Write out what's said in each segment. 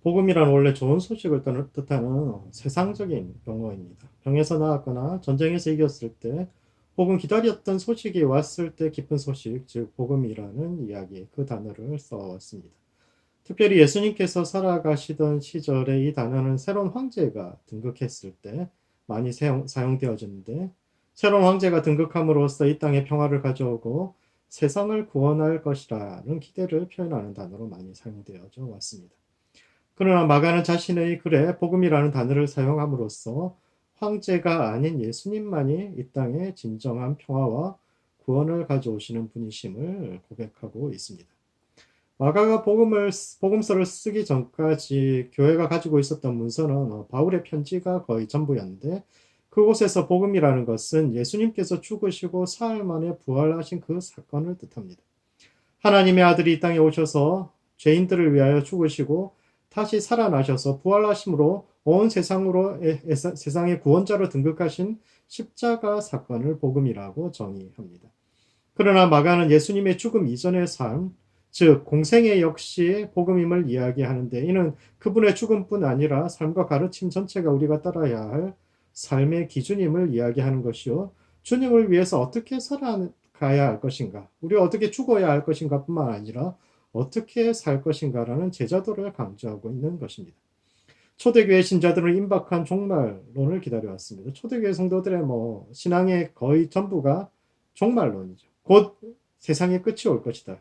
복음이란 원래 좋은 소식을 뜻하는 세상적인 용어입니다. 병에서 나았거나 전쟁에서 이겼을 때, 혹은 기다렸던 소식이 왔을 때 기쁜 소식, 즉 복음이라는 이야기, 그 단어를 써왔습니다. 특별히 예수님께서 살아가시던 시절에 이 단어는 새로운 황제가 등극했을 때 많이 사용되어졌는데, 새로운 황제가 등극함으로써 이 땅에 평화를 가져오고 세상을 구원할 것이라는 기대를 표현하는 단어로 많이 사용되어져 왔습니다. 그러나 마가는 자신의 글에 복음이라는 단어를 사용함으로써 황제가 아닌 예수님만이 이 땅에 진정한 평화와 구원을 가져오시는 분이심을 고백하고 있습니다. 마가가 복음서를 쓰기 전까지 교회가 가지고 있었던 문서는 바울의 편지가 거의 전부였는데, 그곳에서 복음이라는 것은 예수님께서 죽으시고 사흘 만에 부활하신 그 사건을 뜻합니다. 하나님의 아들이 이 땅에 오셔서 죄인들을 위하여 죽으시고 다시 살아나셔서 부활하심으로 온 세상의 구원자로 등극하신 십자가 사건을 복음이라고 정의합니다. 그러나 마가는 예수님의 죽음 이전의 삶, 즉 공생애 역시 복음임을 이야기하는데, 이는 그분의 죽음뿐 아니라 삶과 가르침 전체가 우리가 따라야 할 삶의 기준임을 이야기하는 것이요, 주님을 위해서 어떻게 살아가야 할 것인가, 우리가 어떻게 죽어야 할 것인가 뿐만 아니라 어떻게 살 것인가라는 제자도를 강조하고 있는 것입니다. 초대교회 신자들은 임박한 종말론을 기다려왔습니다. 초대교회 성도들의 신앙의 거의 전부가 종말론이죠. 곧 세상의 끝이 올 것이다.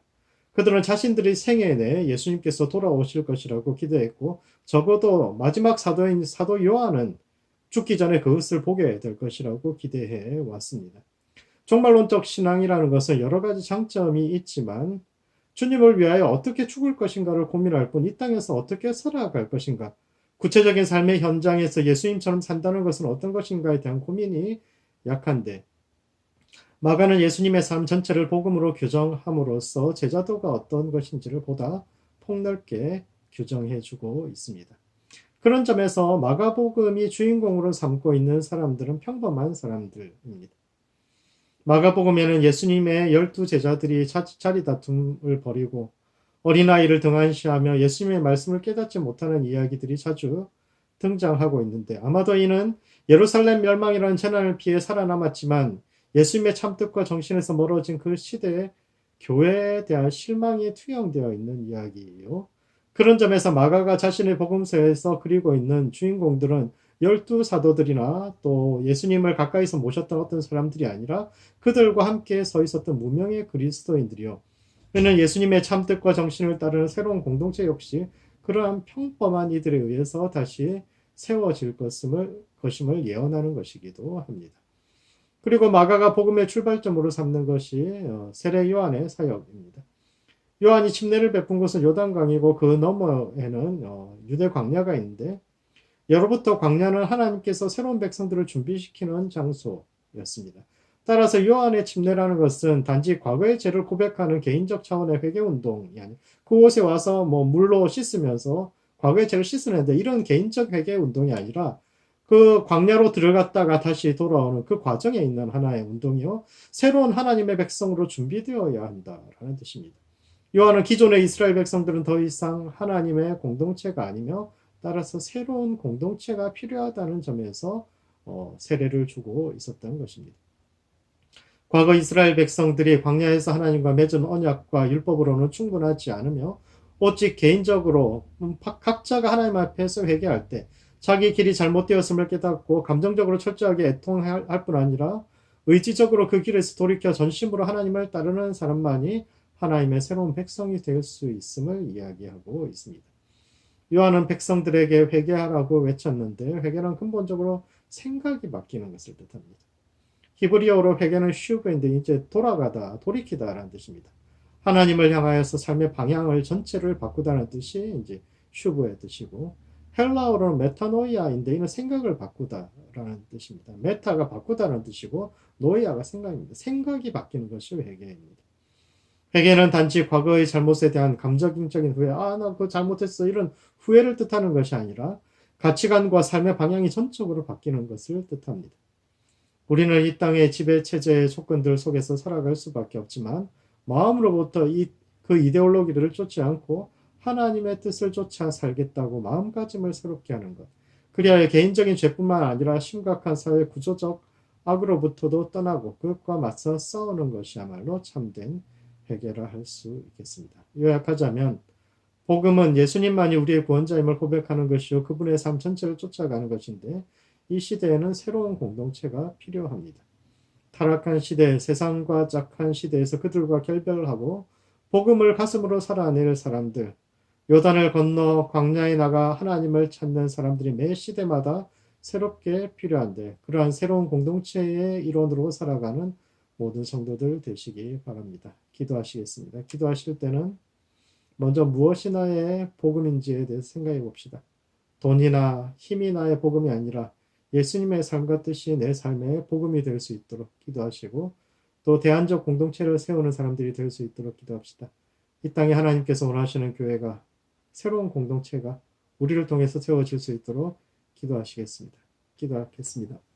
그들은 자신들의 생애 내에 예수님께서 돌아오실 것이라고 기대했고, 적어도 마지막 사도인 사도 요한은 죽기 전에 그것을 보게 될 것이라고 기대해 왔습니다. 종말론적 신앙이라는 것은 여러 가지 장점이 있지만, 주님을 위하여 어떻게 죽을 것인가를 고민할 뿐 이 땅에서 어떻게 살아갈 것인가, 구체적인 삶의 현장에서 예수님처럼 산다는 것은 어떤 것인가에 대한 고민이 약한데, 마가는 예수님의 삶 전체를 복음으로 규정함으로써 제자도가 어떤 것인지를 보다 폭넓게 규정해주고 있습니다. 그런 점에서 마가복음이 주인공으로 삼고 있는 사람들은 평범한 사람들입니다. 마가복음에는 예수님의 12 제자들이 자리 다툼을 벌이고 어린아이를 등한시하며 예수님의 말씀을 깨닫지 못하는 이야기들이 자주 등장하고 있는데, 아마도 이는 예루살렘 멸망이라는 재난을 피해 살아남았지만 예수님의 참뜻과 정신에서 멀어진 그 시대에 교회에 대한 실망이 투영되어 있는 이야기예요. 그런 점에서 마가가 자신의 복음서에서 그리고 있는 주인공들은 12 사도들이나 또 예수님을 가까이서 모셨던 어떤 사람들이 아니라 그들과 함께 서 있었던 무명의 그리스도인들이요, 그는 예수님의 참뜻과 정신을 따르는 새로운 공동체 역시 그러한 평범한 이들에 의해서 다시 세워질 것임을 예언하는 것이기도 합니다. 그리고 마가가 복음의 출발점으로 삼는 것이 세례 요한의 사역입니다. 요한이 침례를 베푼 곳은 요단강이고 그 너머에는 유대 광야가 있는데, 예로부터 광야는 하나님께서 새로운 백성들을 준비시키는 장소였습니다. 따라서 요한의 침례라는 것은 단지 과거의 죄를 고백하는 개인적 차원의 회개 운동이 아니고, 그곳에 와서 물로 씻으면서 과거의 죄를 씻어낸다, 이런 개인적 회개 운동이 아니라 그 광야로 들어갔다가 다시 돌아오는 그 과정에 있는 하나의 운동이요, 새로운 하나님의 백성으로 준비되어야 한다라는 뜻입니다. 요한은 기존의 이스라엘 백성들은 더 이상 하나님의 공동체가 아니며 따라서 새로운 공동체가 필요하다는 점에서 세례를 주고 있었던 것입니다. 과거 이스라엘 백성들이 광야에서 하나님과 맺은 언약과 율법으로는 충분하지 않으며 오직 개인적으로 각자가 하나님 앞에서 회개할 때 자기 길이 잘못되었음을 깨닫고 감정적으로 철저하게 애통할 뿐 아니라 의지적으로 그 길에서 돌이켜 전심으로 하나님을 따르는 사람만이 하나님의 새로운 백성이 될 수 있음을 이야기하고 있습니다. 요한은 백성들에게 회개하라고 외쳤는데, 회개는 근본적으로 생각이 바뀌는 것을 뜻합니다. 히브리어로 회개는 슈브인데 이제 돌아가다, 돌이키다라는 뜻입니다. 하나님을 향하여서 삶의 방향을 전체를 바꾸다는 뜻이 이제 슈브의 뜻이고, 헬라어로는 메타노이아인데 이는 생각을 바꾸다라는 뜻입니다. 메타가 바꾸다는 뜻이고 노이아가 생각입니다. 생각이 바뀌는 것이 회개입니다. 회개는 단지 과거의 잘못에 대한 감정적인 후회, 나 그거 잘못했어, 이런 후회를 뜻하는 것이 아니라 가치관과 삶의 방향이 전적으로 바뀌는 것을 뜻합니다. 우리는 이 땅의 지배체제의 조건들 속에서 살아갈 수밖에 없지만 마음으로부터 그 이데올로기들을 쫓지 않고 하나님의 뜻을 쫓아 살겠다고 마음가짐을 새롭게 하는 것. 그리하여 개인적인 죄뿐만 아니라 심각한 사회 구조적 악으로부터도 떠나고 그것과 맞서 싸우는 것이야말로 참된 해결을 할 수 있겠습니다. 요약하자면 복음은 예수님만이 우리의 구원자임을 고백하는 것이요 그분의 삶 전체를 쫓아가는 것인데 이 시대에는 새로운 공동체가 필요합니다. 타락한 시대, 세상과 짝한 시대에서 그들과 결별하고 복음을 가슴으로 살아낼 사람들, 요단을 건너 광야에 나가 하나님을 찾는 사람들이 매 시대마다 새롭게 필요한데 그러한 새로운 공동체의 일원으로 살아가는 모든 성도들 되시기 바랍니다. 기도하시겠습니다. 기도하실 때는 먼저 무엇이 나의 복음인지에 대해서 생각해 봅시다. 돈이나 힘이 나의 복음이 아니라 예수님의 삶과 뜻이 내 삶의 복음이 될 수 있도록 기도하시고 또 대안적 공동체를 세우는 사람들이 될 수 있도록 기도합시다. 이 땅에 하나님께서 원하시는 교회가 새로운 공동체가 우리를 통해서 세워질 수 있도록 기도하시겠습니다. 기도하겠습니다.